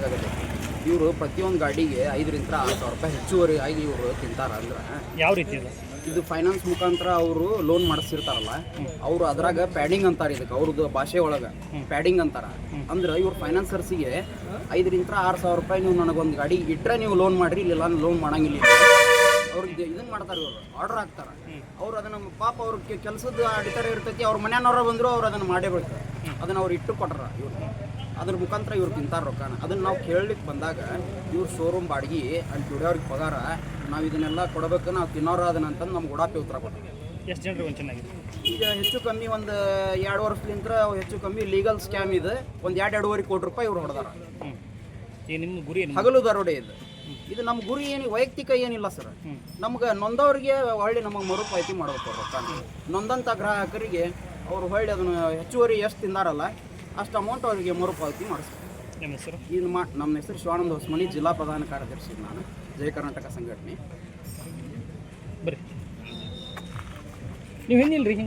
ಆಗತ್ತೆ. ಇವರು ಪ್ರತಿಯೊಂದು ಗಾಡಿಗೆ 5,000 6,000 ರೂಪಾಯಿ ಹೆಚ್ಚುವರಿ ಆಗಿ ಇವರು ತಿಂತಾರ. ಅಂದ್ರೆ ಯಾವ ರೀತಿ ಇದು ಫೈನಾನ್ಸ್ ಮುಖಾಂತರ ಅವರು ಲೋನ್ ಮಾಡಿಸಿರ್ತಾರಲ್ಲ, ಅವರು ಅದ್ರಾಗ ಪ್ಯಾಡಿಂಗ್ ಅಂತಾರೆ. ಇದಕ್ಕೆ ಅವ್ರದ್ದು ಭಾಷೆ ಒಳಗೆ ಪ್ಯಾಡಿಂಗ್ ಅಂತಾರ. ಅಂದ್ರೆ ಇವ್ರು ಫೈನಾನ್ಸರ್ಸಿಗೆ 5,000 6,000 ರೂಪಾಯಿ ನೀವು ನನಗೊಂದು ಗಾಡಿ ಇಟ್ಟರೆ ನೀವು ಲೋನ್ ಮಾಡಿರಿ, ಇಲ್ಲ ಲೋನ್ ಮಾಡಂಗಿಲ್ಲ. ಅವ್ರಿಗೆ ಇದನ್ನು ಮಾಡ್ತಾರೆ, ಇವರು ಆರ್ಡರ್ ಹಾಕ್ತಾರೆ. ಅವ್ರು ಅದನ್ನು ಪಾಪ ಅವ್ರಿಗೆ ಕೆಲಸದ ಅಡಿತಡೆ ಇರ್ತೈತಿ. ಅವ್ರ ಮನೆಯವ್ರ ಬಂದರು ಅವ್ರು ಅದನ್ನು ಮಾಡೇ ಬಿಡ್ತಾರೆ. ಅದನ್ನು ಅವ್ರು ಇಟ್ಟು ಕೊಟ್ಟಾರ ಇವ್ರು. ಅದ್ರ ಮುಖಾಂತರ ಇವ್ರು ತಿಂತಾರೆ ರೊಕ್ಕನ. ಅದನ್ನು ನಾವು ಕೇಳಲಿಕ್ಕೆ ಬಂದಾಗ ಇವ್ರು ಶೋರೂಮ್ ಬಾಡಿಗೆ ಅಲ್ಲಿ ದುಡಿಯೋರಿಗೆ ಪಗಾರ ನಾವು ಇದನ್ನೆಲ್ಲ ಕೊಡಬೇಕು, ನಾವು ತಿನ್ನೋರು ಅದನ್ನಂತಂದು ನಮ್ಗೆ ಉಡಾಪಿ ಉತ್ತರ ಕೊಡ್ತೀವಿ. ಎಷ್ಟು ಜನರು ಒಂದು ಚೆನ್ನಾಗಿದೆ ಈಗ ಹೆಚ್ಚು ಕಮ್ಮಿ ಒಂದು 2 ವರ್ಷದಿಂದ ಹೆಚ್ಚು ಕಮ್ಮಿ ಲೀಗಲ್ ಸ್ಕ್ಯಾಮ್ ಇದೆ. ಒಂದು 2-2.5 ಕೋಟಿ ರೂಪಾಯಿ ಇವ್ರು ಹೊಡೆದಾರ. ನಿಮ್ಮ ಗುರಿ ಹಗಲು ದರೋಡೆ ಇದು ನಮ್ಮ ಗುರಿ ವೈಯಕ್ತಿಕ ಏನಿಲ್ಲ ಸರ್. ನಮ್ಗೆ ನೊಂದವ್ರಿಗೆ ಹೊಳ್ಳಿ ನಮಗೆ ಮರುಪಾವತಿ ಮಾಡಬೇಕು ರೊಕ್ಕ. ನೊಂದಂಥ ಗ್ರಾಹಕರಿಗೆ ಅವರು ಹೊಳ್ಳಿ ಅದನ್ನು ಹೆಚ್ಚುವರಿ ಎಷ್ಟು ತಿಂದಾರಲ್ಲ ಅಷ್ಟು ಅಮೌಂಟ್ ಅವರಿಗೆ ಮರುಪಾವತಿ ಮಾಡಿಸ್ಬೇಕು. ನಿಮ್ಮ ಹೆಸರು? ನಮ್ಮ ಹೆಸರು ಶಿವಾನಂದ ಹೊಸಮನಿ, ಜಿಲ್ಲಾ ಪ್ರಧಾನ ಕಾರ್ಯದರ್ಶಿ ನಾನು, ಜಯ ಕರ್ನಾಟಕ ಸಂಘಟನೆ. ಬರ್ರಿ ನೀವು ಏನಿಲ್ಲ ರೀ ಹಿಂಗೆ